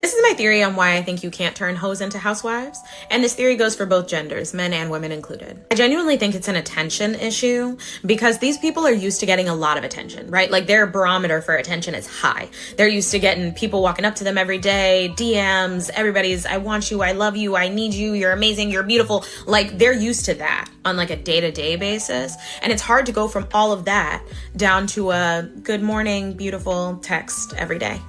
This is my theory on why I think you can't turn hoes into housewives, and this theory goes for both genders, men and women included. I genuinely think it's an attention issue because these people are used to getting a lot of attention, right? Like their barometer for attention is high. They're used to getting people walking up to them every day, DMs, everybody's, I want you, I love you, I need you, you're amazing, you're beautiful. Like they're used to that on like a day-to-day basis, and it's hard to go from all of that down to a good morning, beautiful text every day.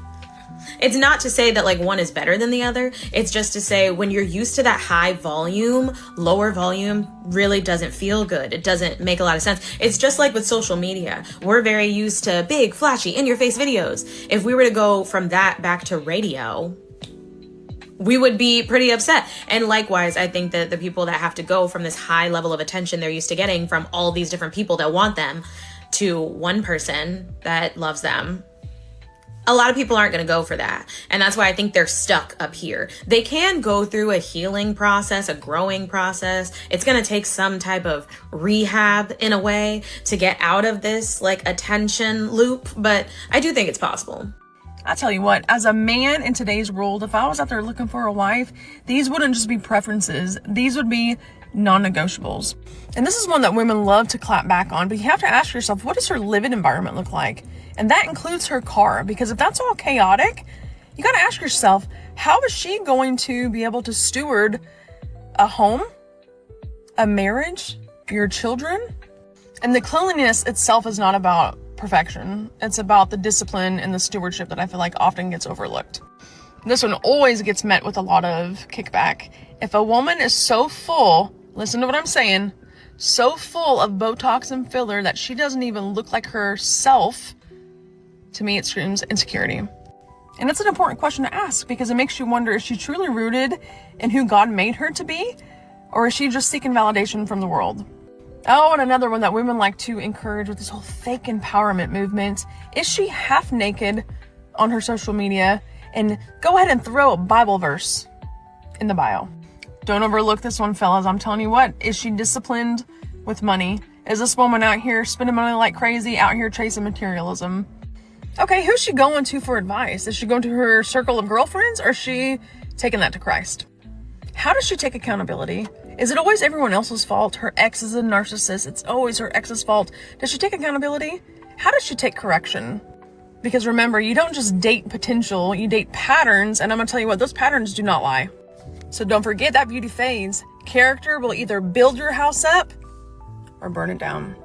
It's not to say that like one is better than the other. It's just to say when you're used to that high volume, lower volume really doesn't feel good. It doesn't make a lot of sense. It's just like with social media. We're very used to big, flashy, in-your-face videos. If we were to go from that back to radio, we would be pretty upset. And likewise, I think that the people that have to go from this high level of attention they're used to getting from all these different people that want them to one person that loves them, a lot of people aren't going to go for that. And that's why I think they're stuck up here. They can go through a healing process, a growing process. It's going to take some type of rehab in a way to get out of this like attention loop. But I do think it's possible. I tell you what, as a man in today's world, if I was out there looking for a wife, these wouldn't just be preferences. These would be non-negotiables. And this is one that women love to clap back on, but you have to ask yourself, what does her living environment look like? And that includes her car, because if that's all chaotic, you got to ask yourself, how is she going to be able to steward a home, a marriage, your children? And the cleanliness itself is not about perfection. It's about the discipline and the stewardship that I feel like often gets overlooked. This one always gets met with a lot of kickback. If a woman is so full, listen to what I'm saying, so full of Botox and filler that she doesn't even look like herself, to me it screams insecurity. And it's an important question to ask because it makes you wonder, is she truly rooted in who God made her to be? Or is she just seeking validation from the world? Oh, and another one that women like to encourage with this whole fake empowerment movement. Is she half naked on her social media? And go ahead and throw a Bible verse in the bio. Don't overlook this one, fellas. I'm telling you what, is she disciplined with money? Is this woman out here spending money like crazy, out here chasing materialism? Okay, who's she going to for advice? Is she going to her circle of girlfriends, or is she taking that to Christ? How does she take accountability? Is it always everyone else's fault? Her ex is a narcissist. It's always her ex's fault. Does she take accountability? How does she take correction? Because remember, you don't just date potential, you date patterns, and I'm going to tell you what, those patterns do not lie. So don't forget that beauty fades. Character will either build your house up or burn it down.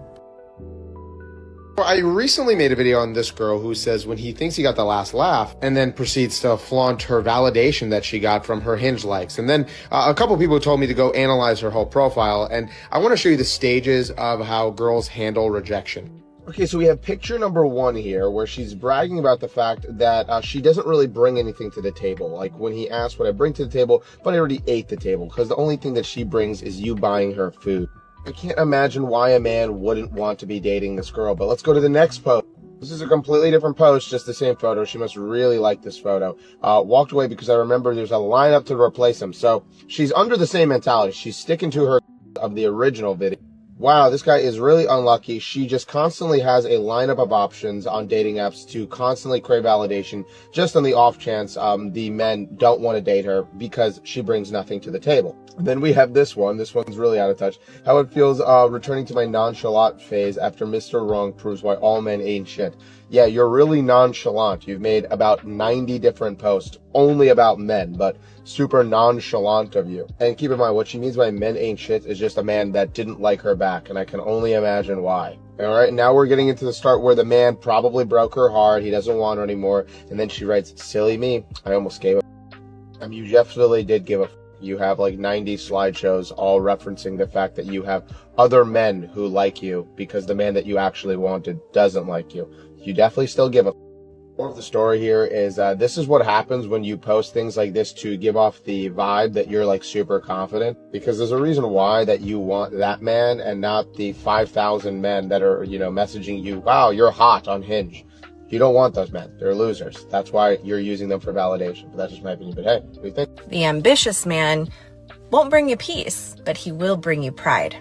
I recently made a video on this girl who says when he thinks he got the last laugh and then proceeds to flaunt her validation that she got from her Hinge likes. And then a couple people told me to go analyze her whole profile. And I want to show you the stages of how girls handle rejection. Okay, so we have picture number 1 here where she's bragging about the fact that she doesn't really bring anything to the table. Like when he asked what I bring to the table, but I already ate the table because the only thing that she brings is you buying her food. I can't imagine why a man wouldn't want to be dating this girl, but let's go to the next post. This is a completely different post, just the same photo. She must really like this photo. Walked away because I remember there's a lineup to replace him. So she's under the same mentality. She's sticking to her of the original video. Wow, this guy is really unlucky. She just constantly has a lineup of options on dating apps to constantly crave validation, just on the off chance the men don't want to date her because she brings nothing to the table. Then we have this one. This one's really out of touch. How it feels returning to my nonchalant phase after Mr. Wrong proves why all men ain't shit. Yeah, you're really nonchalant. You've made about 90 different posts only about men, but super nonchalant of you. And keep in mind, what she means by men ain't shit is just a man that didn't like her back, and I can only imagine why. Alright, now we're getting into the start where the man probably broke her heart, he doesn't want her anymore, and then she writes, silly me, I almost gave a f***. You definitely did give a f***. You have like 90 slideshows all referencing the fact that you have other men who like you because the man that you actually wanted doesn't like you. You definitely still give a f***. More of the story here is this is what happens when you post things like this to give off the vibe that you're like super confident, because there's a reason why that you want that man and not the 5,000 men that are, you know, messaging you, wow, you're hot on Hinge. You don't want those men. They're losers. That's why you're using them for validation. But that's just my opinion. But hey, what do you think? The ambitious man won't bring you peace, but he will bring you pride.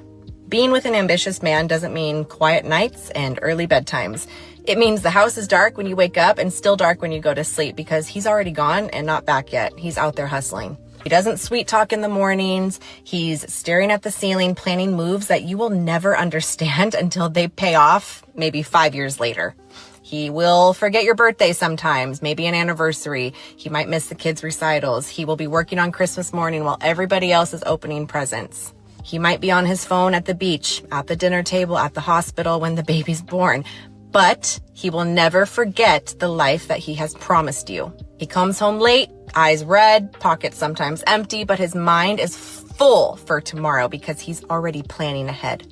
Being with an ambitious man doesn't mean quiet nights and early bedtimes. It means the house is dark when you wake up and still dark when you go to sleep because he's already gone and not back yet. He's out there hustling. He doesn't sweet talk in the mornings. He's staring at the ceiling, planning moves that you will never understand until they pay off maybe 5 years later. He will forget your birthday sometimes, maybe an anniversary. He might miss the kids' recitals. He will be working on Christmas morning while everybody else is opening presents. He might be on his phone at the beach, at the dinner table, at the hospital when the baby's born. But he will never forget the life that he has promised you. He comes home late, eyes red, pockets sometimes empty, but his mind is full for tomorrow because he's already planning ahead.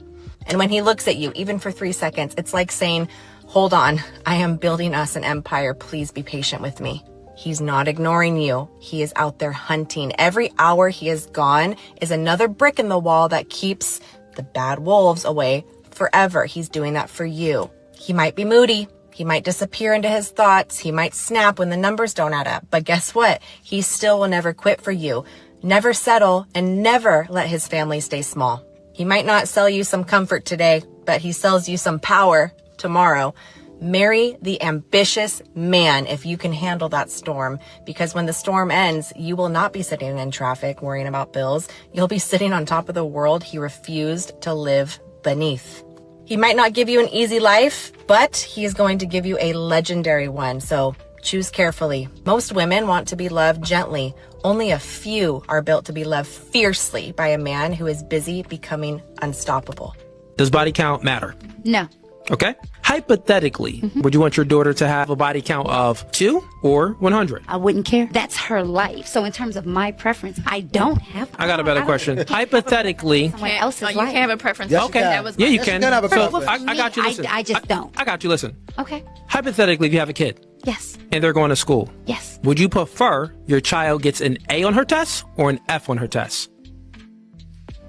And when he looks at you, even for 3 seconds, it's like saying, hold on, I am building us an empire. Please be patient with me. He's not ignoring you. He is out there hunting. Every hour he is gone is another brick in the wall that keeps the bad wolves away forever. He's doing that for you. He might be moody. He might disappear into his thoughts. He might snap when the numbers don't add up. But guess what? He still will never quit for you, never settle, and never let his family stay small. He might not sell you some comfort today, but he sells you some power tomorrow. Marry the ambitious man if you can handle that storm, because when the storm ends, you will not be sitting in traffic worrying about bills. You'll be sitting on top of the world he refused to live beneath. He might not give you an easy life, but he is going to give you a legendary one. So choose carefully. Most women want to be loved gently. Only a few are built to be loved fiercely by a man who is busy becoming unstoppable. Does body count matter? No. Okay. Hypothetically, would you want your daughter to have a body count of 2 or 100? I wouldn't care. That's her life. So in terms of my preference, I don't have. I got a better question. Hypothetically, Someone else's You life. can't have a preference. Yes, you okay. can. That was Yeah, you my- can. can have a So, preference. I got you. Listen. I just don't. I got you. Listen. Okay. Hypothetically, if you have a kid Yes. and they're going to school, Yes. would you prefer your child gets an A on her test or an F on her test?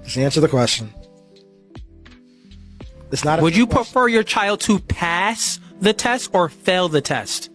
Just answer the question. It's not. Would you prefer your child to pass the test or fail the test?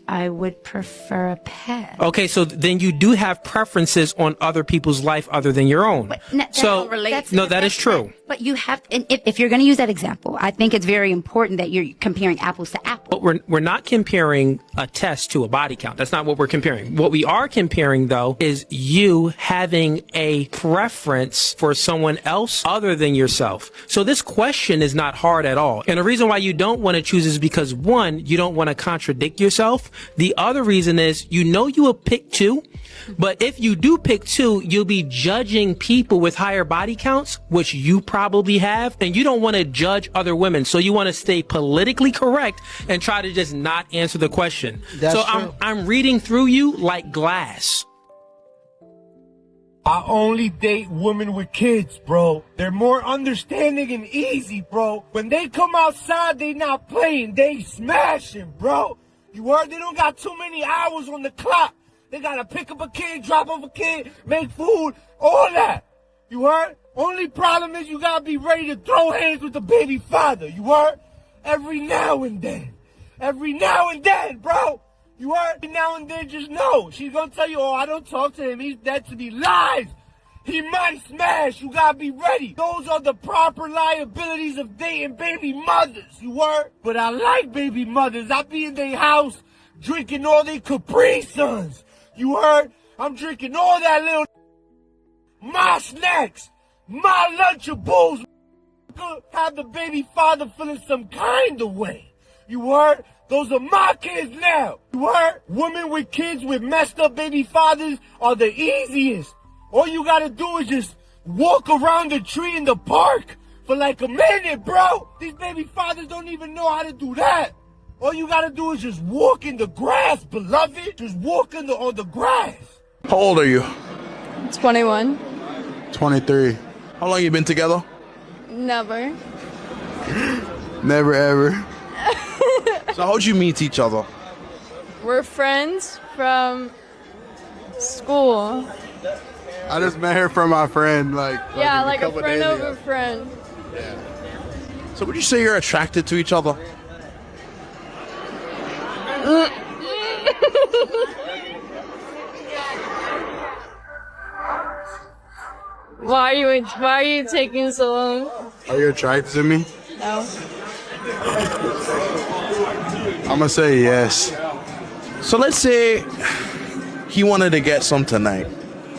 I would prefer a pet. Okay, so then you do have preferences on other people's life other than your own. So, no, that is true. But you have, and if you're going to use that example, I think it's very important that you're comparing apples to apples. But we're not comparing a test to a body count. That's not what we're comparing. What we are comparing, though, is you having a preference for someone else other than yourself. So this question is not hard at all. And the reason why you don't want to choose is because, one, you don't want to contradict yourself. The other reason is you know you will pick 2. But if you do pick 2, you'll be judging people with higher body counts, which you probably have, and you don't want to judge other women. So you want to stay politically correct and try to just not answer the question. That's so true. I'm reading through you like glass. I only date women with kids, bro. They're more understanding and easy, bro. When they come outside, they not playing, they smashing, bro. You heard? They don't got too many hours on the clock. They gotta pick up a kid, drop off a kid, make food, all that. You heard? Only problem is you gotta be ready to throw hands with the baby father. You heard? Every now and then. Every now and then, bro. You heard? Every now and then, just know. She's gonna tell you, oh, I don't talk to him. He's dead to me. Lies! He might smash. You gotta be ready. Those are the proper liabilities of dating baby mothers. You heard? But I like baby mothers. I be in their house drinking all their Capri Suns. You heard? I'm drinking all that little my snacks, my Lunchables. Have the baby father feeling some kind of way. You heard? Those are my kids now. You heard? Women with kids with messed up baby fathers are the easiest. All you gotta do is just walk around the tree in the park for like a minute, bro. These baby fathers don't even know how to do that. All you gotta do is just walk in the grass, beloved. Just walk on the grass. How old are you? 21. 23. How long you been together? Never. Never ever. So how'd you meet each other? We're friends from school. I just met her from my friend, like Yeah, like a couple friend days of ago. a friend. So would you say you're attracted to each other? Why are you taking so long? Are you attracted to me? No. I'm gonna say yes. So let's say he wanted to get some tonight.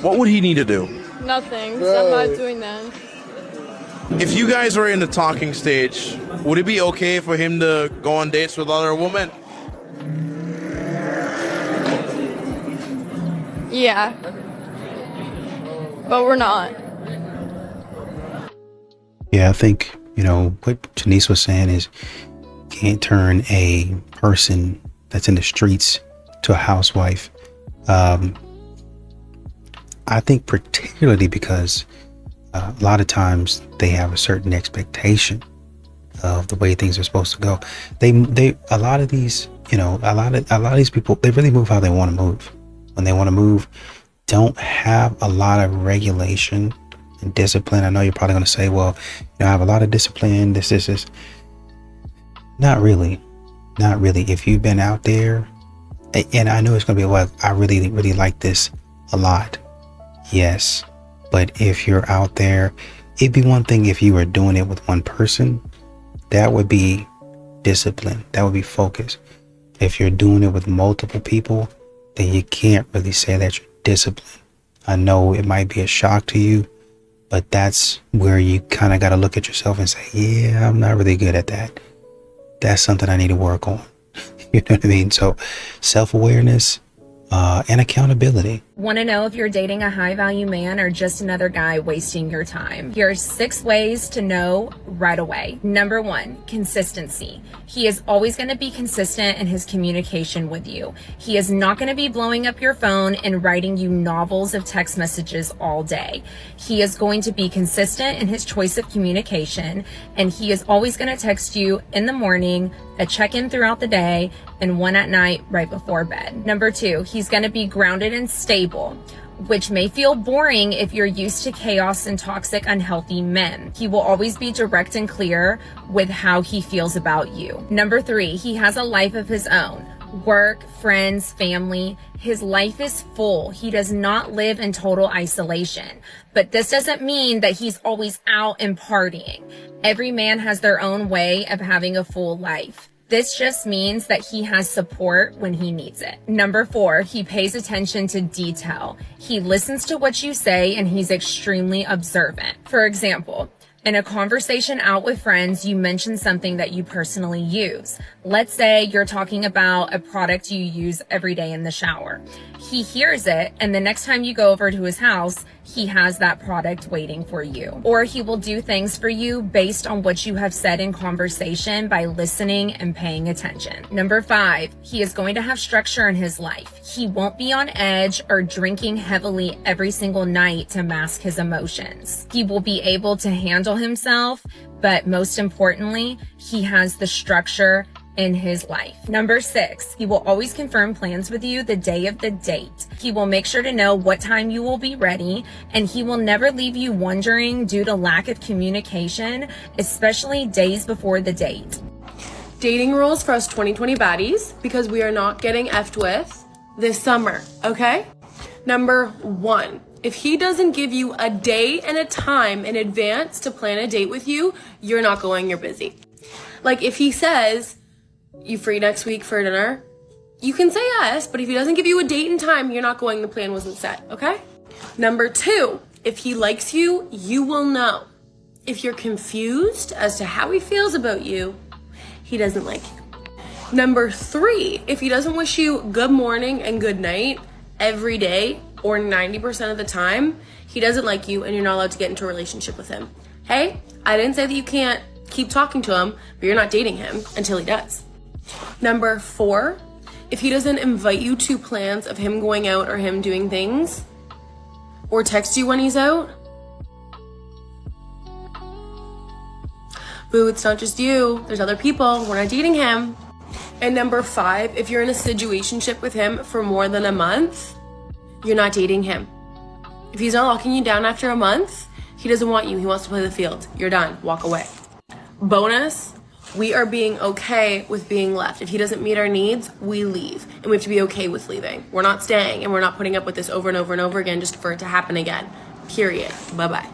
What would he need to do? Nothing, 'cause I'm not doing that. If you guys were in the talking stage, would it be okay for him to go on dates with other women? Yeah. But we're not. Yeah, I think, what Janice was saying is you can't turn a person that's in the streets to a housewife. I think particularly because a lot of times they have a certain expectation of the way things are supposed to go. A lot of these people, they really move how they want to move. When they want to move, don't have a lot of regulation and discipline. I know you're probably going to say, well, I have a lot of discipline, this. Not really. If you've been out there, and I know it's going to be, well, I really, really like this a lot. Yes. But if you're out there, it'd be one thing if you were doing it with one person. That would be discipline. That would be focus. If you're doing it with multiple people, then you can't really say that you're disciplined. I know it might be a shock to you, but that's where you kind of got to look at yourself and say, yeah, I'm not really good at that. That's something I need to work on. You know what I mean? So self-awareness and accountability. Want to know if you're dating a high value man or just another guy wasting your time? Here's 6 ways to know right away. Number 1, consistency. He is always going to be consistent in his communication with you. He is not going to be blowing up your phone and writing you novels of text messages all day. He is going to be consistent in his choice of communication, and he is always going to text you in the morning, a check-in throughout the day, and one at night right before bed. Number 2, he's going to be grounded and stable, which may feel boring if you're used to chaos and toxic, unhealthy men. He will always be direct and clear with how he feels about you. Number 3, he has a life of his own. Work, friends, family. His life is full. He does not live in total isolation. But this doesn't mean that he's always out and partying. Every man has their own way of having a full life. This just means that he has support when he needs it. Number 4, he pays attention to detail. He listens to what you say and he's extremely observant. For example, in a conversation out with friends, you mention something that you personally use. Let's say you're talking about a product you use every day in the shower. He hears it, and the next time you go over to his house, he has that product waiting for you. Or he will do things for you based on what you have said in conversation by listening and paying attention. Number 5, he is going to have structure in his life. He won't be on edge or drinking heavily every single night to mask his emotions. He will be able to handle himself, but most importantly, he has the structure in his life. Number 6, he will always confirm plans with you the day of the date. He will make sure to know what time you will be ready, and he will never leave you wondering due to lack of communication, especially days before the date. Dating rules for us 2020 baddies, because we are not getting effed with this summer, okay? Number 1, if he doesn't give you a day and a time in advance to plan a date with you, you're not going, you're busy. Like if he says, you free next week for dinner? You can say yes, but if he doesn't give you a date and time, you're not going, the plan wasn't set, okay? Number 2, if he likes you, you will know. If you're confused as to how he feels about you, he doesn't like you. Number 3, if he doesn't wish you good morning and good night every day or 90% of the time, he doesn't like you and you're not allowed to get into a relationship with him. Hey, I didn't say that you can't keep talking to him, but you're not dating him until he does. Number 4, if he doesn't invite you to plans of him going out or him doing things, or text you when he's out, boo, it's not just you, there's other people, we're not dating him. And number 5, if you're in a situationship with him for more than a month, you're not dating him. If he's not locking you down after a month, he doesn't want you, he wants to play the field. You're done, walk away. Bonus, we are being okay with being left. If he doesn't meet our needs, we leave. And we have to be okay with leaving. We're not staying, and we're not putting up with this over and over and over again just for it to happen again. Period. Bye-bye.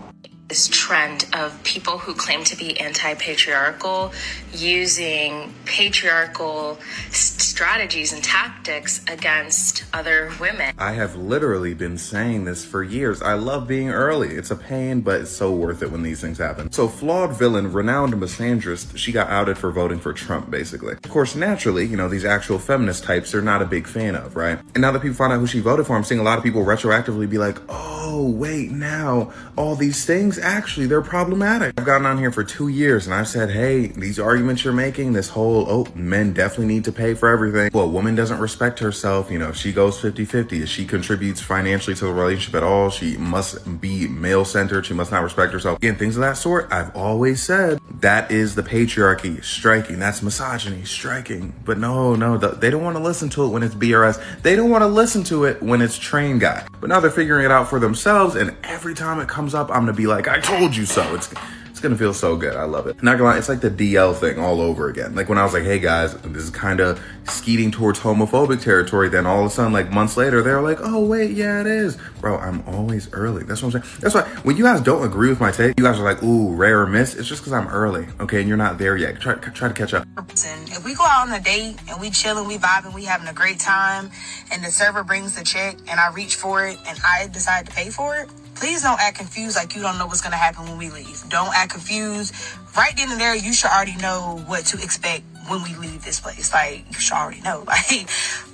this trend of people who claim to be anti-patriarchal using patriarchal strategies and tactics against other women. I have literally been saying this for years. I love being early. It's a pain, but it's so worth it when these things happen. So flawed villain, renowned misandrist, she got outed for voting for Trump, basically. Of course, naturally, these actual feminist types they're not a big fan of, right? And now that people find out who she voted for, I'm seeing a lot of people retroactively be like, oh, wait, now all these things, actually, they're problematic. I've gotten on here for 2 years and I've said, hey, these arguments you're making, this whole, men definitely need to pay for everything. Well, a woman doesn't respect herself. If she goes 50-50, if she contributes financially to the relationship at all, she must be male-centered. She must not respect herself. Again, things of that sort, I've always said that is the patriarchy striking. That's misogyny striking. But no, they don't want to listen to it when it's BRS. They don't want to listen to it when it's train guy. But now they're figuring it out for themselves, and every time it comes up, I'm gonna be like, I told you so. It's gonna feel so good. I love it. Not gonna lie, it's like the DL thing all over again. Like when I was like, hey guys, this is kind of skeeting towards homophobic territory. Then all of a sudden, like months later, they're like, oh wait, yeah it is. Bro, I'm always early. That's what I'm saying. That's why when you guys don't agree with my take, you guys are like, ooh, rare or miss. It's just because I'm early, okay? And you're not there yet. Try to catch up. If we go out on a date and we chilling, we vibing, we having a great time, and the server brings the check and I reach for it and I decide to pay for it, please don't act confused like you don't know what's going to happen when we leave. Don't act confused. Right then and there, you should already know what to expect when we leave this place. Like, you should already know. Like,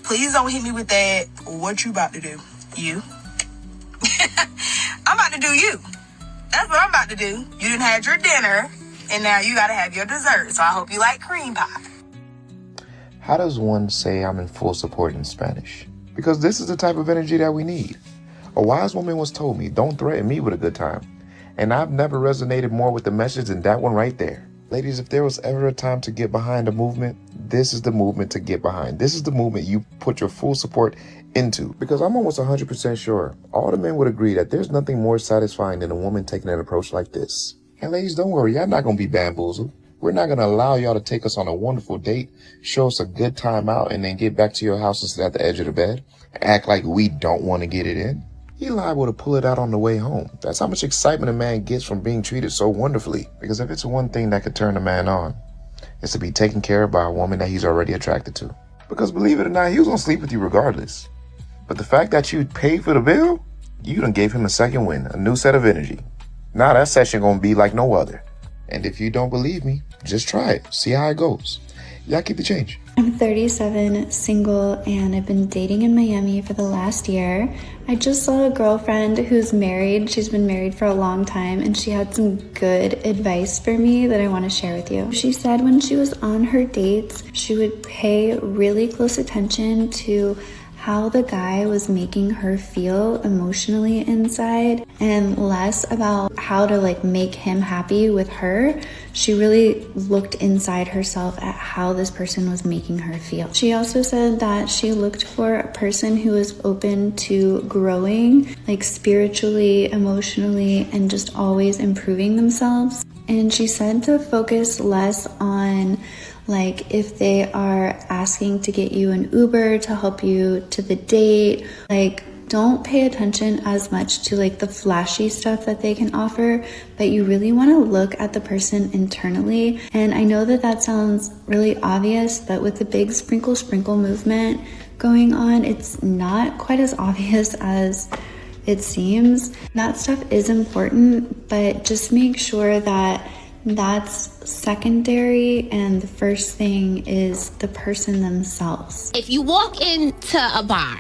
please don't hit me with that, what you about to do? You? I'm about to do you. That's what I'm about to do. You done had your dinner, and now you got to have your dessert. So I hope you like cream pie. How does one say I'm in full support in Spanish? Because this is the type of energy that we need. A wise woman once told me, don't threaten me with a good time. And I've never resonated more with the message than that one right there. Ladies, if there was ever a time to get behind a movement, this is the movement to get behind. This is the movement you put your full support into. Because I'm almost 100% sure all the men would agree that there's nothing more satisfying than a woman taking an approach like this. And ladies, don't worry, y'all not going to be bamboozled. We're not going to allow y'all to take us on a wonderful date, show us a good time out, and then get back to your house and sit at the edge of the bed, act like we don't want to get it in. You're liable to pull it out on the way home. That's how much excitement a man gets from being treated so wonderfully. Because if it's one thing that could turn a man on, it's to be taken care of by a woman that he's already attracted to. Because believe it or not, he was gonna sleep with you regardless. But the fact that you paid for the bill, you done gave him a second win, a new set of energy. Now that session gonna be like no other. And if you don't believe me, just try it. See how it goes. Y'all keep the change. I'm 37, single, and I've been dating in Miami for the last year. I just saw a girlfriend who's married. She's been married for a long time, and she had some good advice for me that I want to share with you. She said when she was on her dates, she would pay really close attention to how the guy was making her feel emotionally inside and less about how to make him happy with her. She really looked inside herself at how this person was making her feel. She also said that she looked for a person who was open to growing, spiritually, emotionally, and just always improving themselves. And she said to focus less on if they are asking to get you an Uber to help you to the date, don't pay attention as much to the flashy stuff that they can offer, but you really want to look at the person internally. And I know that sounds really obvious, but with the big sprinkle movement going on, it's not quite as obvious as it seems. That stuff is important, but just make sure that that's secondary and the first thing is the person themselves. If you walk into a bar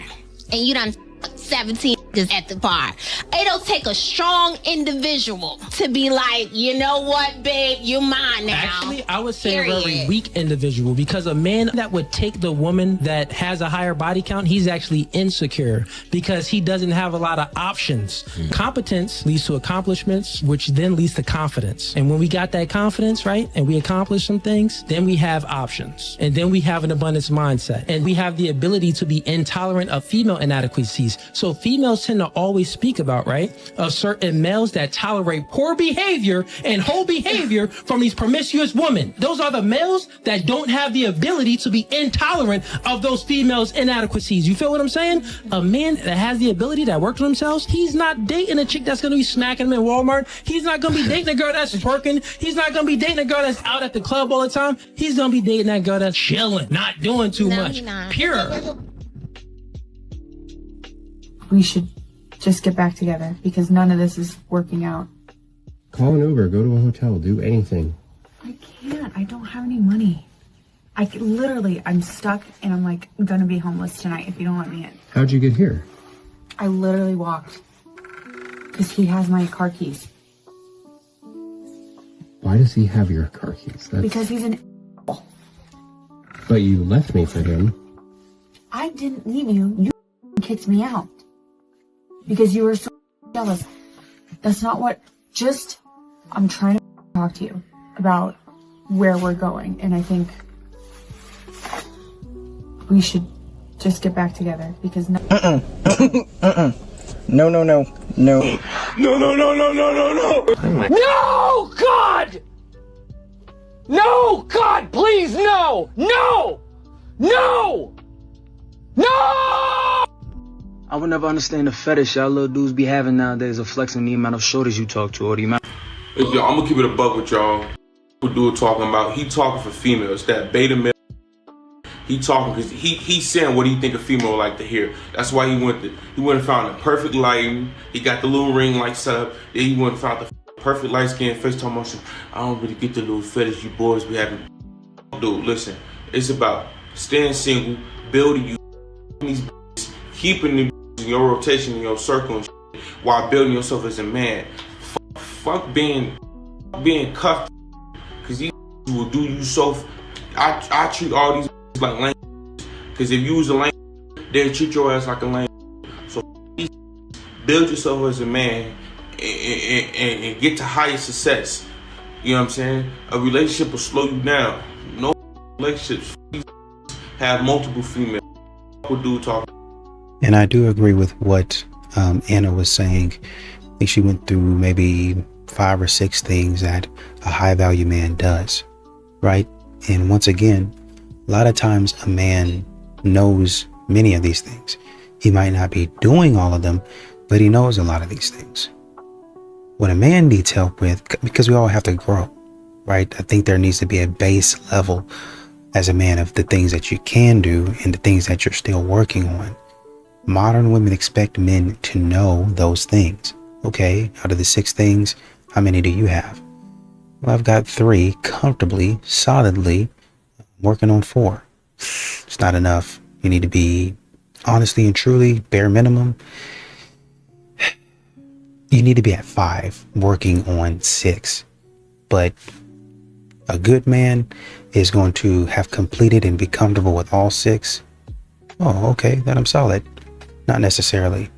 and you done 17 at the bar, it'll take a strong individual to be like, you know what, babe, you're mine now. Actually, I would say a very weak individual, because a man that would take the woman that has a higher body count, he's actually insecure because he doesn't have a lot of options. Competence leads to accomplishments, which then leads to confidence. And when we got that confidence, right, and we accomplish some things, then we have options. And then we have an abundance mindset. And we have the ability to be intolerant of female inadequacies. So females tend to always speak about, right? Of certain males that tolerate poor behavior and whole behavior from these promiscuous women. Those are the males that don't have the ability to be intolerant of those females' inadequacies. You feel what I'm saying? A man that has the ability, that works on themselves, he's not dating a chick that's going to be smacking him in Walmart. He's not going to be dating a girl that's twerking. He's not going to be dating a girl that's out at the club all the time. He's going to be dating that girl that's chilling, not doing too much. Pure. We should just get back together because none of this is working out. Call an Uber, go to a hotel, do anything. I can't. I don't have any money. I'm stuck and I'm like gonna be homeless tonight if you don't let me in. How'd you get here? I literally walked because he has my car keys. Why does he have your car keys? Because he's an But you left me for him. I didn't leave you. You kicked me out. Because you were so jealous. That's not what... I'm trying to talk to you about where we're going. And I think we should just get back together because... No. No, God! No, God, please, no! No! No! No! I would never understand the fetish y'all little dudes be having nowadays of flexing the amount of shorties you talk to or the amount. Yo, I'm gonna keep it a buck with y'all. What dude talking about? He talking for females. That beta male. He talking because he's saying what he think a female like to hear. That's why he went and found the perfect lighting. He got the little ring light set up. Then he went and found the perfect light skinned face. Talking about, I don't really get the little fetish you boys be having. Dude, listen. It's about staying single, building you these, keeping them in your rotation, in your circle, and while building yourself as a man. Fuck being cuffed, because these will do you so. I treat all these like lame, because if you was a lame, they'll treat your ass like a lame. So build yourself as a man and get to higher success. You know what I'm saying? A relationship will slow you down. No relationships have multiple females. What dude talking? And I do agree with what Anna was saying. I think she went through maybe 5 or 6 things that a high value man does, right? And once again, a lot of times a man knows many of these things. He might not be doing all of them, but he knows a lot of these things. What a man needs help with, because we all have to grow, right? I think there needs to be a base level as a man of the things that you can do and the things that you're still working on. Modern women expect men to know those things. Okay, out of the 6 things, how many do you have? Well, I've got 3 comfortably, solidly, working on 4. It's not enough. You need to be honestly and truly, bare minimum. You need to be at 5, working on 6. But a good man is going to have completed and be comfortable with all 6. Oh, okay, then I'm solid. Not necessarily.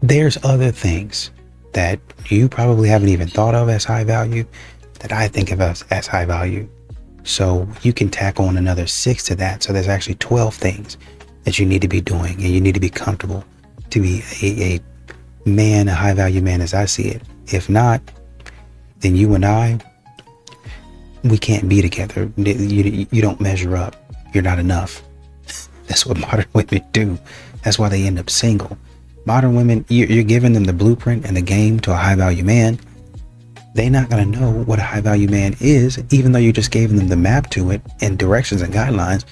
There's other things that you probably haven't even thought of as high value that I think of as high value. So you can tack on another 6 to that. So there's actually 12 things that you need to be doing, and you need to be comfortable to be a man, a high value man as I see it. If not, then you and I, we can't be together. You don't measure up. You're not enough. That's what modern women do. That's why they end up single. Modern women, you're giving them the blueprint and the game to a high value man. They're not going to know what a high value man is, even though you just gave them the map to it and directions and guidelines,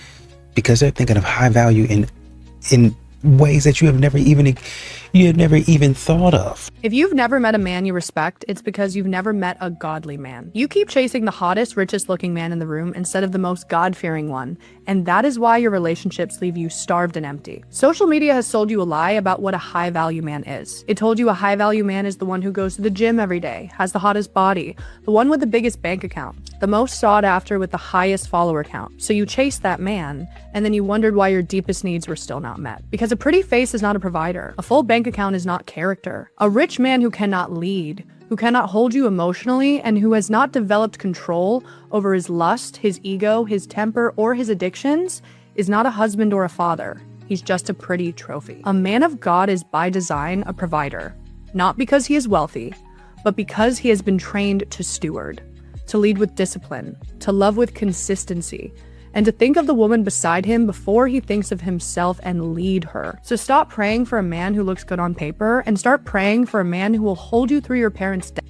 because they're thinking of high value in ways that you have never even thought of. If you've never met a man you respect, it's because you've never met a godly man. You keep chasing the hottest, richest looking man in the room instead of the most God-fearing one, and that is why your relationships leave you starved and empty. Social media has sold you a lie about what a high-value man is. It told you a high-value man is the one who goes to the gym every day, has the hottest body, the one with the biggest bank account, the most sought after with the highest follower count. So you chased that man, and then you wondered why your deepest needs were still not met. Because a pretty face is not a provider. A full bank account is not character. A rich man who cannot lead, who cannot hold you emotionally, and who has not developed control over his lust, his ego, his temper, or his addictions is not a husband or a father. he's just a pretty trophy. A man of God is by design a provider, not because he is wealthy, but because he has been trained to steward, to lead with discipline, to love with consistency, and to think of the woman beside him before he thinks of himself and lead her. So stop praying for a man who looks good on paper and start praying for a man who will hold you through your parents' death.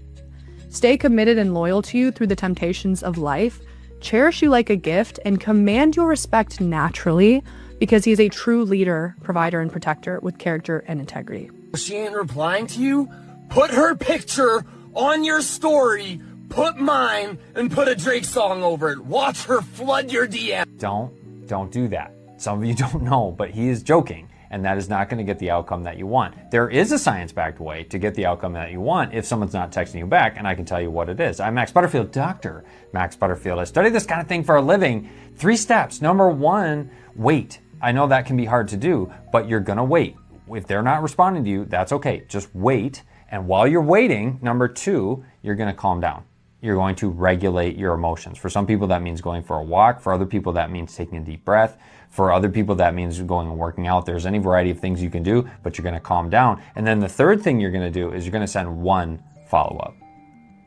Stay committed and loyal to you through the temptations of life, cherish you like a gift, and command your respect naturally because he is a true leader, provider, and protector with character and integrity. She ain't replying to you? Put her picture on your story, put mine, and put a Drake song over it. Watch her flood your DM. Don't do that. Some of you don't know, but he is joking, and that is not going to get the outcome that you want. There is a science-backed way to get the outcome that you want if someone's not texting you back, and I can tell you what it is. I'm Max Butterfield, Dr. Max Butterfield. I study this kind of thing for a living. 3 steps. Number 1, wait. I know that can be hard to do, but you're going to wait. If they're not responding to you, that's okay. Just wait. And while you're waiting, number 2, you're going to calm down. You're going to regulate your emotions. For some people, that means going for a walk. For other people, that means taking a deep breath. For other people, that means going and working out. There's any variety of things you can do, but you're going to calm down. And then the third thing you're going to do is you're going to send 1 follow-up.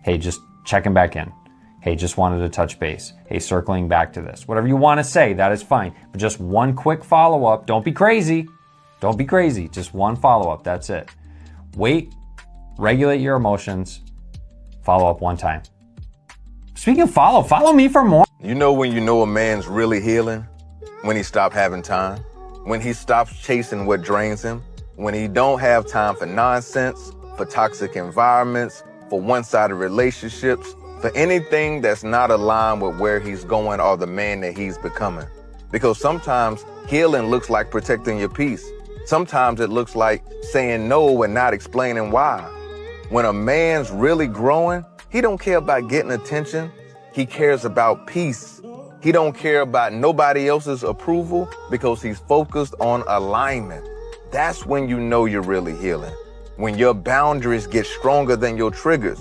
Hey, just checking back in. Hey, just wanted to touch base. Hey, circling back to this. Whatever you want to say, that is fine. But just 1 quick follow-up. Don't be crazy. Don't be crazy. Just 1 follow-up. That's it. Wait, regulate your emotions, follow up 1 time. Speaking of follow me for more. You know when you know a man's really healing? When he stopped having time. When he stops chasing what drains him. When he don't have time for nonsense, for toxic environments, for one-sided relationships, for anything that's not aligned with where he's going or the man that he's becoming. Because sometimes healing looks like protecting your peace. Sometimes it looks like saying no and not explaining why. When a man's really growing, he don't care about getting attention. He cares about peace. He don't care about nobody else's approval because he's focused on alignment. That's when you know you're really healing. When your boundaries get stronger than your triggers.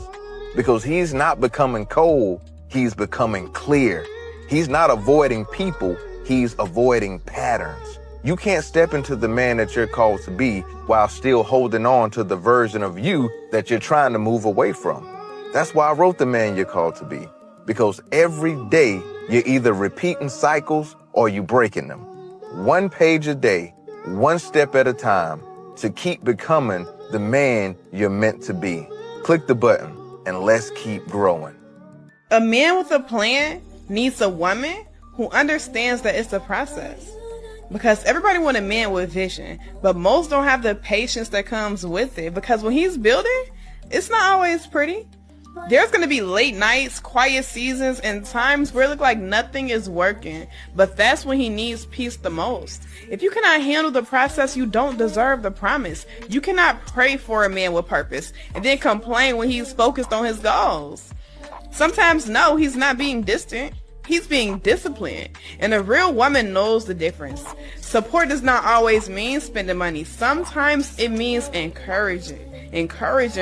Because he's not becoming cold, he's becoming clear. He's not avoiding people, he's avoiding patterns. You can't step into the man that you're called to be while still holding on to the version of you that you're trying to move away from. That's why I wrote The Man You're Called to Be. Because every day you're either repeating cycles or you breaking them. 1 page a day, 1 step at a time to keep becoming the man you're meant to be. Click the button and let's keep growing. A man with a plan needs a woman who understands that it's a process. Because everybody wants a man with vision, but most don't have the patience that comes with it. Because when he's building, it's not always pretty. There's going to be late nights, quiet seasons, and times where it looks like nothing is working. But that's when he needs peace the most. If you cannot handle the process, you don't deserve the promise. You cannot pray for a man with purpose and then complain when he's focused on his goals. Sometimes, no, he's not being distant. He's being disciplined. And a real woman knows the difference. Support does not always mean spending money. Sometimes it means encouraging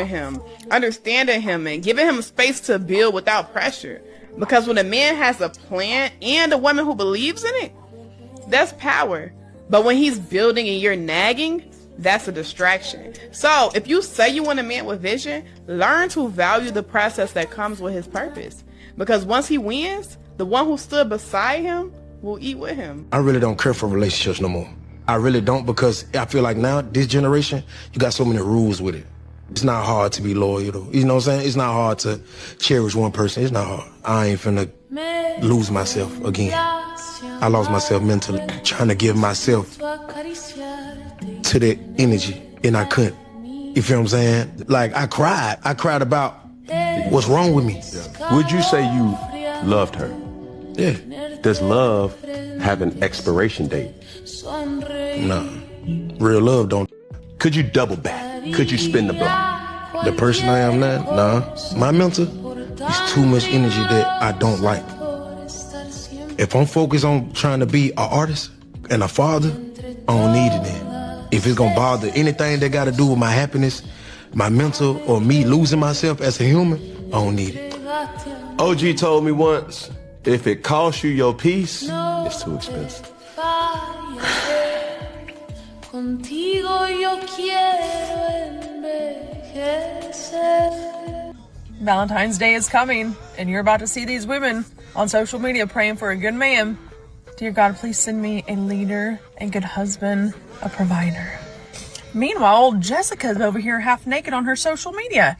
him, understanding him, and giving him space to build without pressure. Because when a man has a plan and a woman who believes in it, that's power. But when he's building and you're nagging, that's a distraction. So if you say you want a man with vision, learn to value the process that comes with his purpose. Because once he wins, the one who stood beside him will eat with him. I really don't care for relationships no more. I really don't, because I feel like now, this generation, you got so many rules with it. It's not hard to be loyal, though. You know what I'm saying? It's not hard to cherish one person. It's not hard. I ain't finna lose myself again. I lost myself mentally, trying to give myself to that energy, and I couldn't. You feel what I'm saying? Like, I cried. I cried about what's wrong with me. Would you say you loved her? Yeah. Does love have an expiration date? No. Real love don't. Could you double back? Could you spin the block? The person I am now? Nah. My mental is too much energy that I don't like. If I'm focused on trying to be an artist and a father, I don't need it then. If it's gonna bother anything that gotta do with my happiness, my mental, or me losing myself as a human, I don't need it. OG told me once, if it costs you your peace, it's too expensive. Contigo yo quiero envejecer. Valentine's Day is coming, and you're about to see these women on social media praying for a good man. Dear God, please send me a leader, a good husband, a provider. Meanwhile, old Jessica's over here half naked on her social media,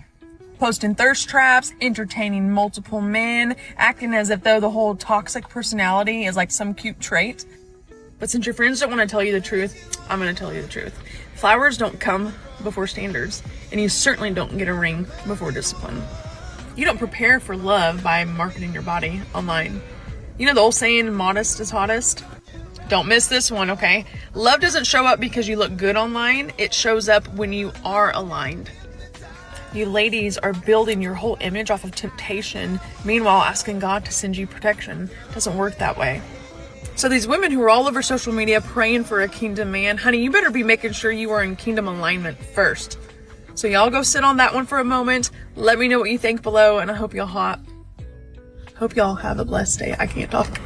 posting thirst traps, entertaining multiple men, acting as if though the whole toxic personality is like some cute trait. But since your friends don't want to tell you the truth, I'm going to tell you the truth. Flowers don't come before standards, and you certainly don't get a ring before discipline. You don't prepare for love by marketing your body online. You know the old saying, modest is hottest? Don't miss this one, okay? Love doesn't show up because you look good online. It shows up when you are aligned. You ladies are building your whole image off of temptation, meanwhile asking God to send you protection. It doesn't work that way. So these women who are all over social media praying for a kingdom man, honey, you better be making sure you are in kingdom alignment first. So y'all go sit on that one for a moment. Let me know what you think below, and I hope y'all have a blessed day. I can't talk.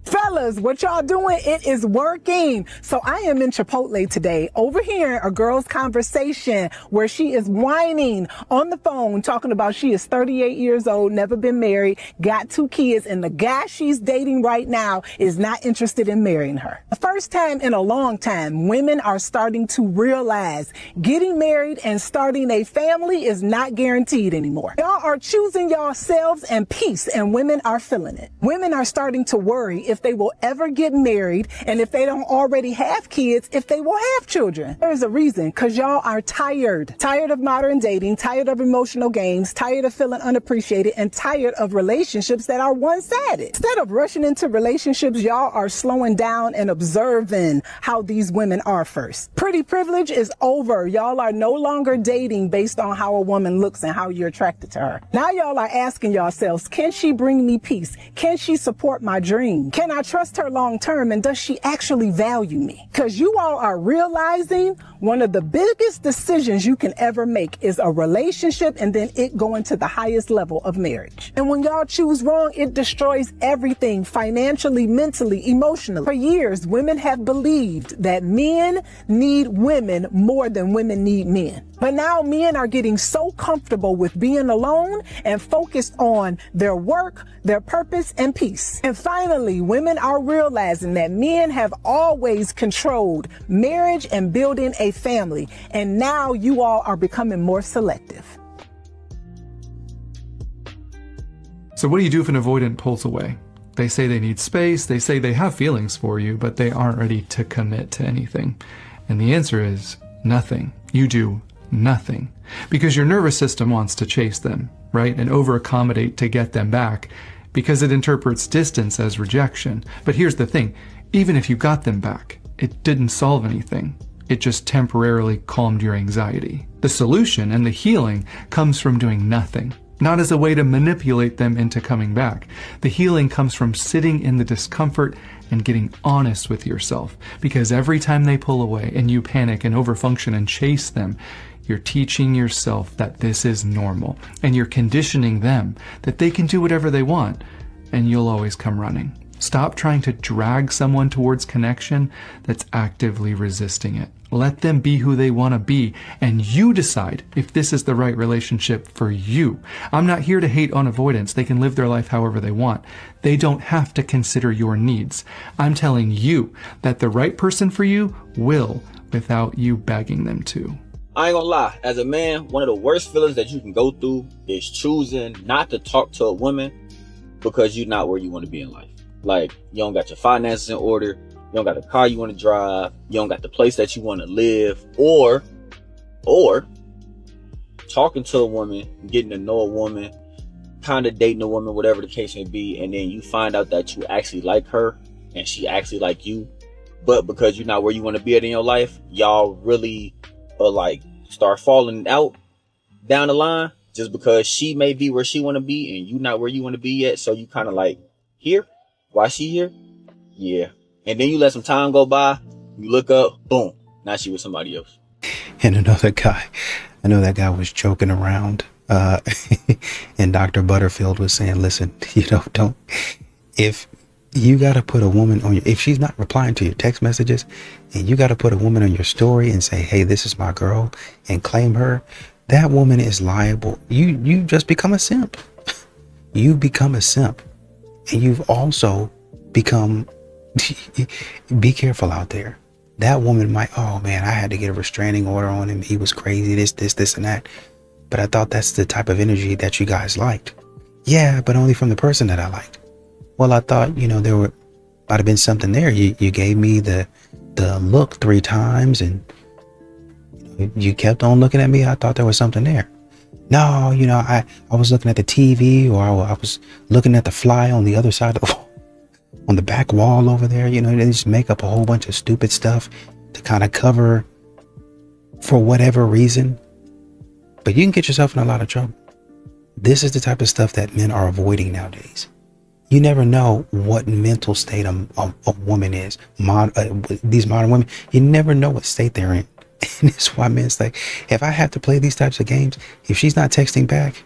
Fellas, what y'all doing? It is working. So I am in Chipotle today, overhearing a girl's conversation where she is whining on the phone, talking about she is 38 years old, never been married, got 2 kids, and the guy she's dating right now is not interested in marrying her. The first time in a long time, women are starting to realize getting married and starting a family is not guaranteed anymore. Y'all are choosing yourselves and peace, and women are feeling it. Women are starting to worry if they will ever get married, and if they don't already have kids, if they will have children. There's a reason, because y'all are tired of modern dating, tired of emotional games, tired of feeling unappreciated, and tired of relationships that are one-sided. Instead of rushing into relationships, y'all are slowing down and observing how these women are first. Pretty privilege is over. Y'all are no longer dating based on how a woman looks and how you're attracted to her. Now y'all are asking yourselves, can she bring me peace? Can she support my dream? Can I trust her long term, and does she actually value me? Because you all are realizing one of the biggest decisions you can ever make is a relationship, and then it going to the highest level of marriage. And when y'all choose wrong, it destroys everything financially, mentally, emotionally. For years, women have believed that men need women more than women need men. But now men are getting so comfortable with being alone and focused on their work, their purpose, and peace. And finally, women are realizing that men have always controlled marriage and building a family. And now you all are becoming more selective. So what do you do if an avoidant pulls away? They say they need space, they say they have feelings for you, but they aren't ready to commit to anything. And the answer is nothing. You do nothing. Because your nervous system wants to chase them, right? And over-accommodate to get them back, because it interprets distance as rejection. But here's the thing, even if you got them back, it didn't solve anything. It just temporarily calmed your anxiety. The solution and the healing comes from doing nothing, not as a way to manipulate them into coming back. The healing comes from sitting in the discomfort and getting honest with yourself, because every time they pull away and you panic and overfunction and chase them, you're teaching yourself that this is normal, and you're conditioning them that they can do whatever they want, and you'll always come running. Stop trying to drag someone towards connection that's actively resisting it. Let them be who they want to be, and you decide if this is the right relationship for you. I'm not here to hate on avoidance. They can live their life however they want. They don't have to consider your needs. I'm telling you that the right person for you will, without you begging them to. I ain't gonna lie, as a man, one of the worst feelings that you can go through is choosing not to talk to a woman because you're not where you want to be in life. Like, you don't got your finances in order, you don't got the car you want to drive, you don't got the place that you want to live, or talking to a woman, getting to know a woman, kind of dating a woman, whatever the case may be, and then you find out that you actually like her and she actually like you, but because you're not where you want to be at in your life, y'all really like start falling out down the line just because she may be where she want to be and you not where you want to be yet. So you kind of like, here, why she here? Yeah. And then you let some time go by, you look up, boom, now she with somebody else. And another guy, I know that guy was joking around, and Dr. Butterfield was saying, listen, don't, if You got to put a woman on your, if she's not replying to your text messages, and you got to put a woman on your story and say, hey, this is my girl, and claim her, that woman is liable. You just become a simp. You become a simp. And you've also become, be careful out there. That woman might, oh man, I had to get a restraining order on him. He was crazy, this, and that. But I thought that's the type of energy that you guys liked. Yeah, but only from the person that I liked. Well, I thought, there might have been something there. You gave me the look 3 times, and you kept on looking at me. I thought there was something there. No, I was looking at the TV, or I was looking at the fly on the other side of the wall, on the back wall over there. They just make up a whole bunch of stupid stuff to kind of cover for whatever reason. But you can get yourself in a lot of trouble. This is the type of stuff that men are avoiding nowadays. You never know what mental state a woman is. These modern women, you never know what state they're in. And that's why men say, if I have to play these types of games, if she's not texting back,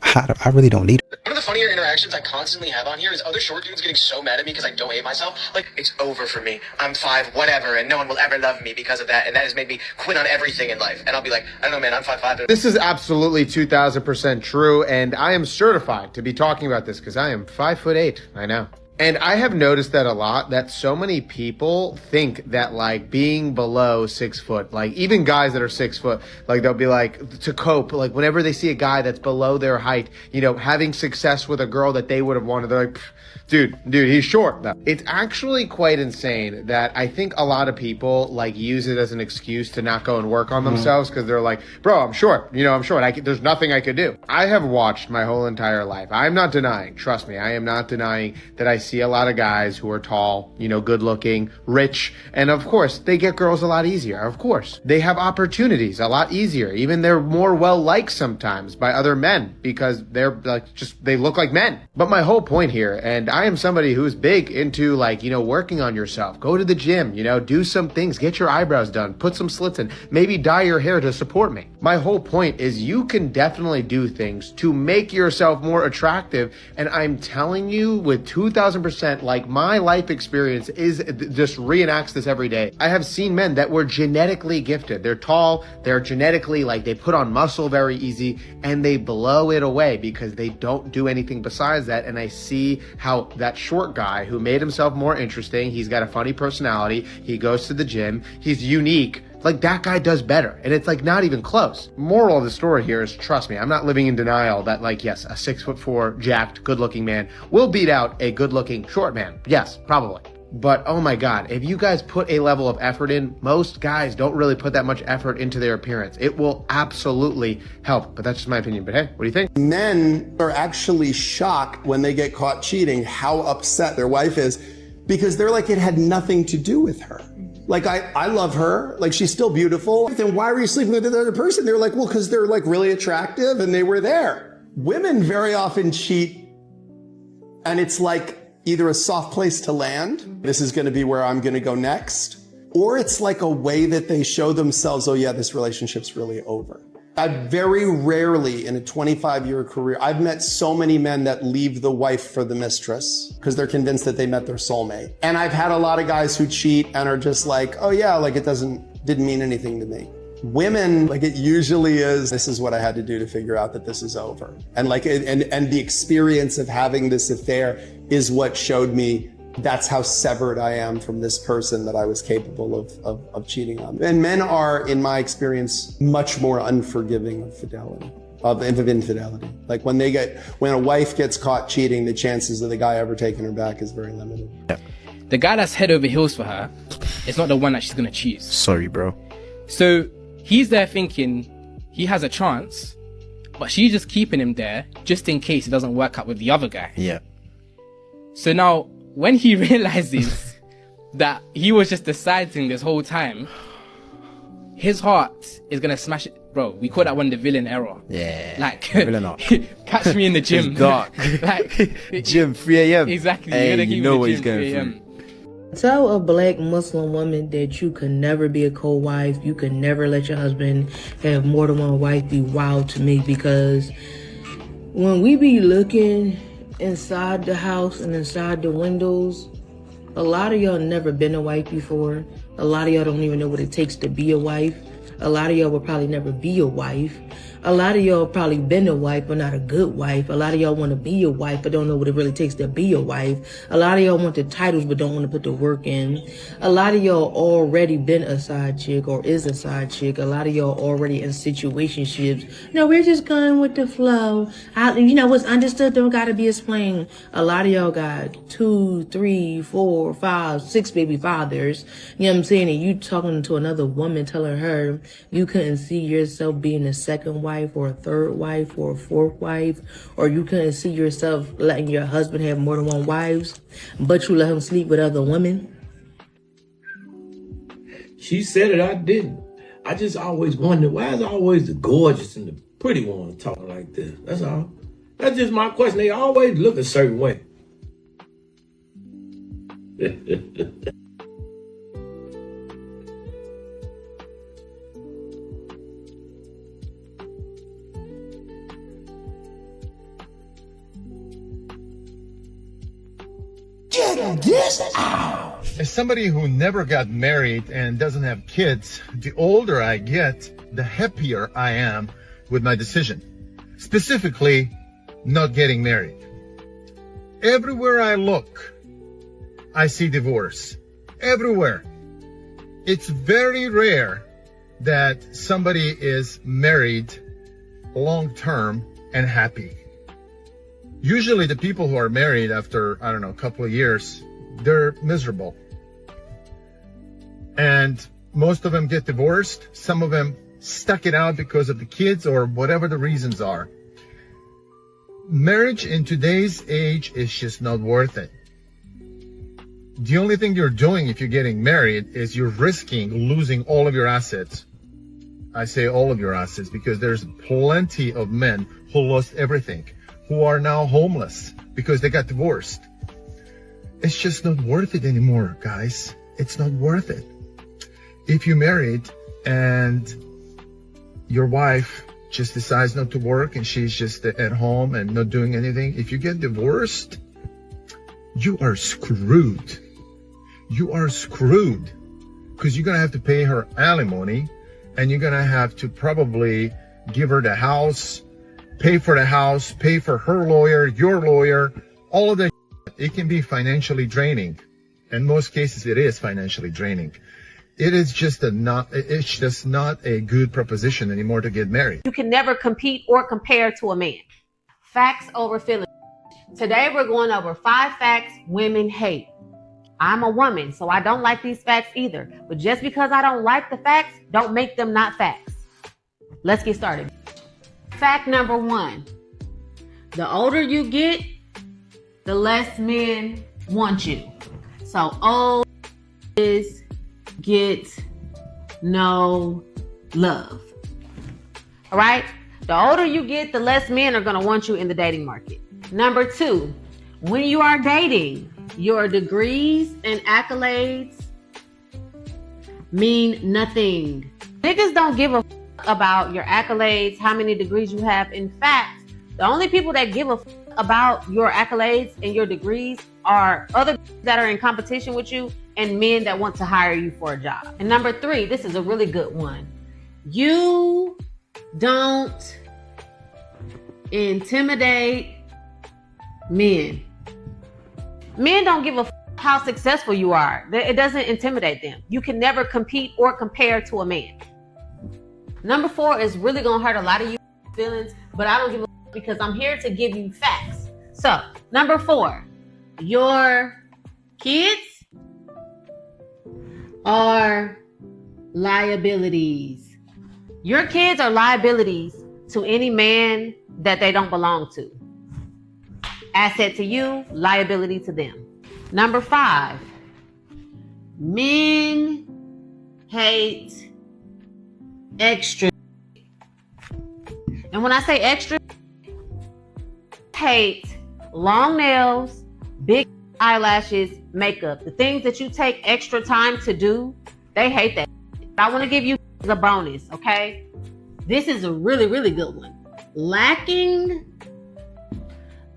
I really don't need her. One of the funnier interactions I constantly have on here is other short dudes getting so mad at me because I don't hate myself. Like, it's over for me. I'm 5, whatever, and no one will ever love me because of that. And that has made me quit on everything in life. And I'll be like, I don't know, man, I'm 5'5". This is absolutely 2000% true, and I am certified to be talking about this because I am 5'8". I know. And I have noticed that a lot, that so many people think that like being below 6 foot, like even guys that are 6 foot, like they'll be like, to cope, like whenever they see a guy that's below their height, having success with a girl that they would have wanted, they're like, dude, he's short. No. It's actually quite insane that I think a lot of people like use it as an excuse to not go and work on themselves because they're like, bro, I'm short. I'm short. There's nothing I could do. I have watched my whole entire life. I'm not denying, trust me, I am not denying that I see a lot of guys who are tall, good looking, rich. And of course, they get girls a lot easier. Of course, they have opportunities a lot easier. Even they're more well-liked sometimes by other men because they're like, they look like men. But my whole point here, and I am somebody who's big into like, working on yourself. Go to the gym, do some things, get your eyebrows done, put some slits in, maybe dye your hair to support me. My whole point is you can definitely do things to make yourself more attractive. And I'm telling you with 2000%, like my life experience is just reenacts this every day. I have seen men that were genetically gifted. They're tall, they're genetically like they put on muscle very easy and they blow it away because they don't do anything besides that. And I see how that short guy who made himself more interesting, he's got a funny personality, he goes to the gym, he's unique, like that guy does better. And it's like not even close. Moral of the story here is, trust me, I'm not living in denial that like, yes, a 6'4", jacked, good looking man will beat out a good looking short man. Yes, probably. But oh my God, if you guys put a level of effort in, most guys don't really put that much effort into their appearance. It will absolutely help. But that's just my opinion. But hey, what do you think? Men are actually shocked when they get caught cheating, how upset their wife is, because they're like, it had nothing to do with her. Like, I love her. Like, she's still beautiful. Then why were you sleeping with the other person? They're like, well, because they're like really attractive and they were there. Women very often cheat and it's like, either a soft place to land, this is going to be where I'm going to go next, or it's like a way that they show themselves, oh yeah, this relationship's really over. I very rarely in a 25-year career, I've met so many men that leave the wife for the mistress because they're convinced that they met their soulmate. And I've had a lot of guys who cheat and are just like, oh yeah, like it didn't mean anything to me. Women, like it usually is, this is what I had to do to figure out that this is over. And like, and the experience of having this affair is what showed me that's how severed I am from this person that I was capable of cheating on. And men are, in my experience, much more unforgiving of infidelity. Like when a wife gets caught cheating, the chances of the guy ever taking her back is very limited. Yeah. The guy that's head over heels for her is not the one that she's gonna choose. Sorry, bro. So he's there thinking he has a chance, but she's just keeping him there just in case it doesn't work out with the other guy. Yeah. So now, when he realizes that he was just deciding this whole time, his heart is gonna smash it. Bro, we call that one the villain error. Yeah. Like, villain arc. Catch me in the gym. It's dark. Like, gym, 3 a.m. Exactly. Hey, you know what he's going through. Tell a black Muslim woman that you can never be a co-wife. You can never let your husband have more than one wife be wild to me, because when we be looking inside the house and inside the windows, a lot of y'all never been a wife before. A lot of y'all don't even know what it takes to be a wife. A lot of y'all will probably never be a wife. A lot of y'all probably been a wife, but not a good wife. A lot of y'all want to be a wife, but don't know what it really takes to be a wife. A lot of y'all want the titles, but don't want to put the work in. A lot of y'all already been a side chick or is a side chick. A lot of y'all already in situationships. No, we're just going with the flow. What's understood don't got to be explained. A lot of y'all got 2, 3, 4, 5, 6 baby fathers. You know what I'm saying? And you talking to another woman telling her you couldn't see yourself being a second wife or a third wife or a fourth wife, or you couldn't see yourself letting your husband have more than one wives, but you let him sleep with other women. She said it, I didn't. I just always wondered, why is always the gorgeous and the pretty ones talking like this? That's all. That's just my question. They always look a certain way. Check this out. As somebody who never got married and doesn't have kids, the older I get, the happier I am with my decision. Specifically, not getting married. Everywhere I look, I see divorce. Everywhere. It's very rare that somebody is married long-term and happy. Usually the people who are married after, a couple of years, they're miserable. And most of them get divorced. Some of them stuck it out because of the kids or whatever the reasons are. Marriage in today's age is just not worth it. The only thing you're doing if you're getting married is you're risking losing all of your assets. I say all of your assets because there's plenty of men who lost everything, who are now homeless because they got divorced. It's just not worth it anymore, guys. It's not worth it. If you married and your wife just decides not to work and she's just at home and not doing anything, if you get divorced, you are screwed. You are screwed because you're going to have to pay her alimony and you're going to have to probably give her the house, pay for the house, pay for her lawyer, your lawyer, all of that. It can be financially draining. In most cases, it is financially draining. It's just not a good proposition anymore to get married. You can never compete or compare to a man. Facts over feelings. Today, we're going over 5 facts women hate. I'm a woman, so I don't like these facts either. But just because I don't like the facts, don't make them not facts. Let's get started. Fact number 1. The older you get, the less men want you. So old is get no love. All right? The older you get, the less men are going to want you in the dating market. Number 2, when you are dating, your degrees and accolades mean nothing. Niggas don't give a f- about your accolades, how many degrees you have. In fact, the only people that give a f- about your accolades and your degrees are other that are in competition with you and men that want to hire you for a job. And number 3, this is a really good one. You don't intimidate men. Men don't give a f- how successful you are. It doesn't intimidate them. You can never compete or compare to a man. Number 4 is really gonna hurt a lot of you feelings, but I don't give a f- because I'm here to give you facts. So, number 4, your kids are liabilities. Your kids are liabilities to any man that they don't belong to. Asset to you, liability to them. Number 5, men hate extra. And when I say extra, hate long nails, big eyelashes, makeup. The things that you take extra time to do, they hate that. I want to give you a bonus, okay? This is a really, really good one. Lacking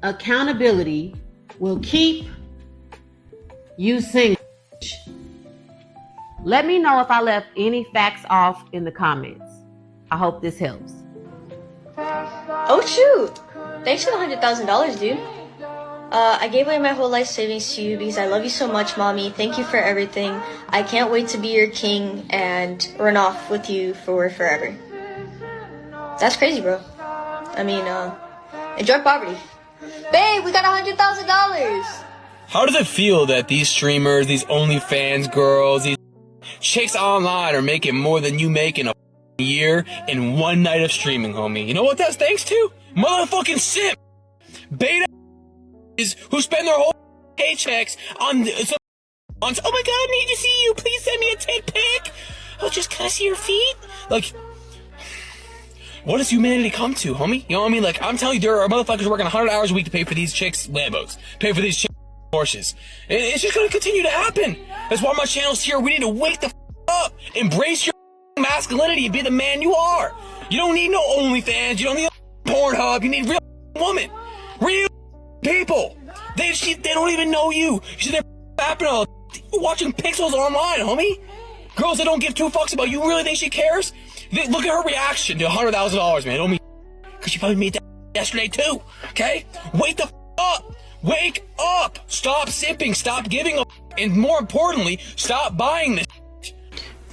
accountability will keep you single. Let me know if I left any facts off in the comments. I hope this helps. Oh shoot! Thanks for the $100,000, dude. I gave away my whole life savings to you because I love you so much, mommy. Thank you for everything. I can't wait to be your king and run off with you for forever. That's crazy, bro. I mean, enjoy poverty. Babe, we got $100,000! How does it feel that these streamers, these OnlyFans girls, these chicks online are making more than you make in a year in one night of streaming, homie? You know what that's thanks to? Motherfucking simp! Beta who spend their whole paychecks on some oh my god, I need to see you, please send me a tit pic. Oh, just can I see your feet? Like, what does humanity come to, homie? You know what I mean? Like, I'm telling you, there are motherfuckers working 100 hours a week to pay for these chicks' Lambos, pay for these chicks' Porsches. And it's just gonna continue to happen. That's why my channel's here. We need to wake the up, embrace your masculinity, and be the man you are. You don't need no OnlyFans, you don't need no Pornhub, you need real woman. Real people. They don't even know you. You they're fapping all watching pixels online, homie. Girls that don't give two fucks about you. Really think she cares? Look at her reaction to $100,000, man. Don't mean because she probably made that yesterday too. Okay? Wake the up. Wake up. Stop simping. Stop giving up. And more importantly, stop buying this.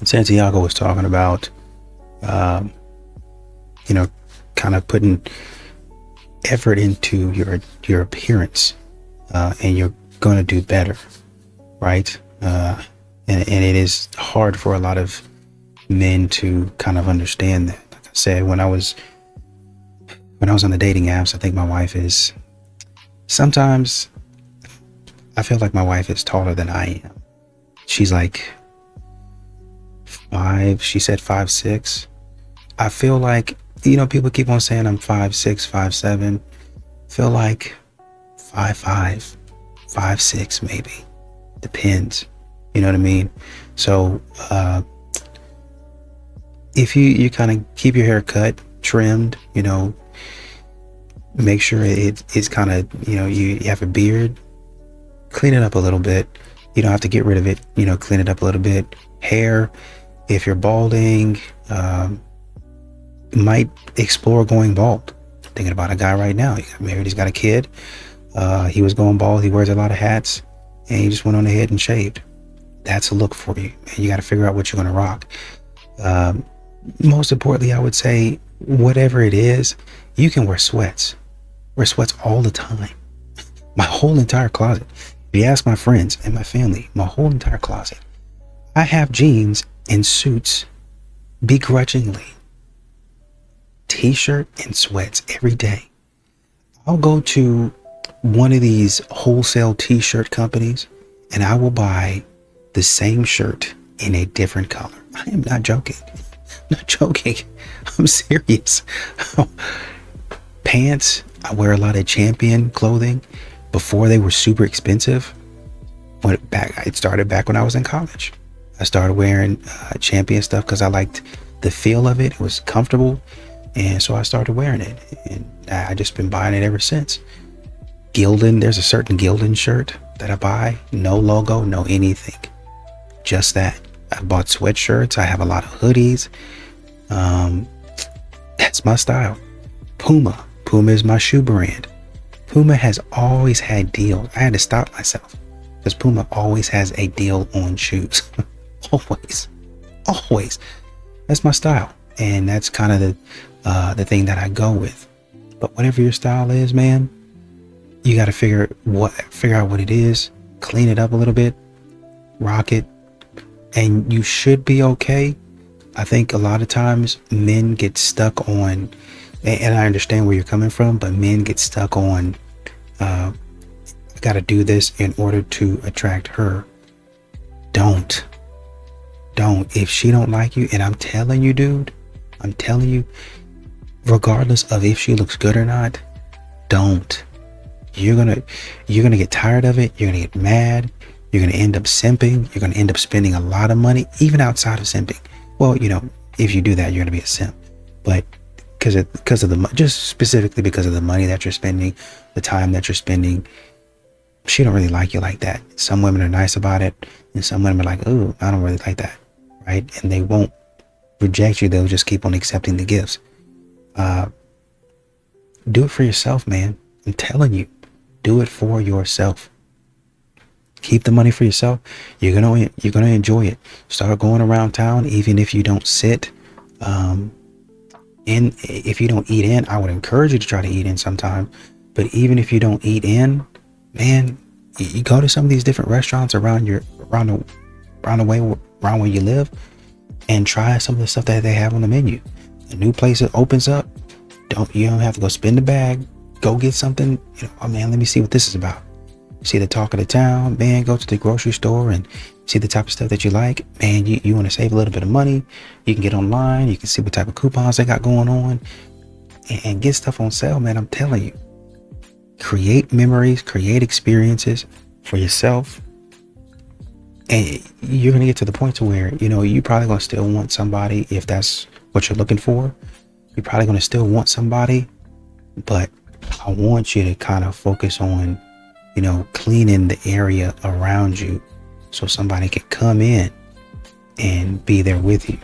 Santiago was talking about, kind of putting effort into your appearance, and you're going to do better, right? And it is hard for a lot of men to kind of understand that. Like I said, when I was on the dating apps, I think my wife is, sometimes I feel like my wife is taller than I am. She's like she said 5'6". I feel like, people keep on saying I'm 5'6", 5'7". Feel like 5'5", 5'6", maybe. Depends. You know what I mean? So, if you kind of keep your hair cut, trimmed, make sure it's kind of, you have a beard, clean it up a little bit. You don't have to get rid of it, clean it up a little bit. Hair, if you're balding, might explore going bald. Thinking about a guy right now. He got married, he's got a kid. He was going bald, he wears a lot of hats, and he just went on ahead and shaved. That's a look for you. And you got to figure out what you're going to rock. Most importantly, I would say, whatever it is, you can wear sweats. Wear sweats all the time. My whole entire closet. If you ask my friends and my family, my whole entire closet, I have jeans and suits begrudgingly. T-shirt and sweats every day. I'll go to one of these wholesale t-shirt companies and I will buy the same shirt in a different color. I am not joking. I'm not joking. I'm serious. Pants, I wear a lot of Champion clothing before they were super expensive. It started back when I was in college. I started wearing Champion stuff because I liked the feel of it. It was comfortable. And so I started wearing it. And I just been buying it ever since. Gildan, there's a certain Gildan shirt that I buy. No logo, no anything. Just that. I bought sweatshirts. I have a lot of hoodies. That's my style. Puma. Puma is my shoe brand. Puma has always had deals. I had to stop myself because Puma always has a deal on shoes. Always. That's my style. And that's kind of the thing that I go with. But whatever your style is, man, you got to figure out what it is, clean it up a little bit, rock it, and you should be okay. I think a lot of times men get stuck on, and I understand where you're coming from, but men get stuck on, I got to do this in order to attract her. Don't. If she don't like you, and I'm telling you, dude, I'm telling you, regardless of if she looks good or not, don't. You're gonna get tired of it. You're gonna get mad. You're gonna end up simping. You're gonna end up spending a lot of money, even outside of simping. Well, if you do that, you're gonna be a simp. But because of the just specifically because of the money that you're spending, the time that you're spending. She don't really like you like that. Some women are nice about it, and some women are like, "Ooh, I don't really like that," right? And they won't reject you. They'll just keep on accepting the gifts. Do it for yourself, man. I'm telling you, do it for yourself. Keep the money for yourself. You're gonna enjoy it. Start going around town, even if you don't sit. If you don't eat in, I would encourage you to try to eat in sometime. But even if you don't eat in, man, you go to some of these different restaurants around where you live, and try some of the stuff that they have on the menu. A new place that opens up, you don't have to go spend the bag. Go get something. Oh man, let me see what this is about. See the talk of the town, man. Go to the grocery store and see the type of stuff that you like. Man, you want to save a little bit of money. You can get online. You can see what type of coupons they got going on, and get stuff on sale, man. I'm telling you, create memories, create experiences for yourself, and you're gonna get to the point to where you probably gonna still want somebody. If that's what you're looking for, you're probably gonna still want somebody, but I want you to kind of focus on cleaning the area around you so somebody can come in and be there with you.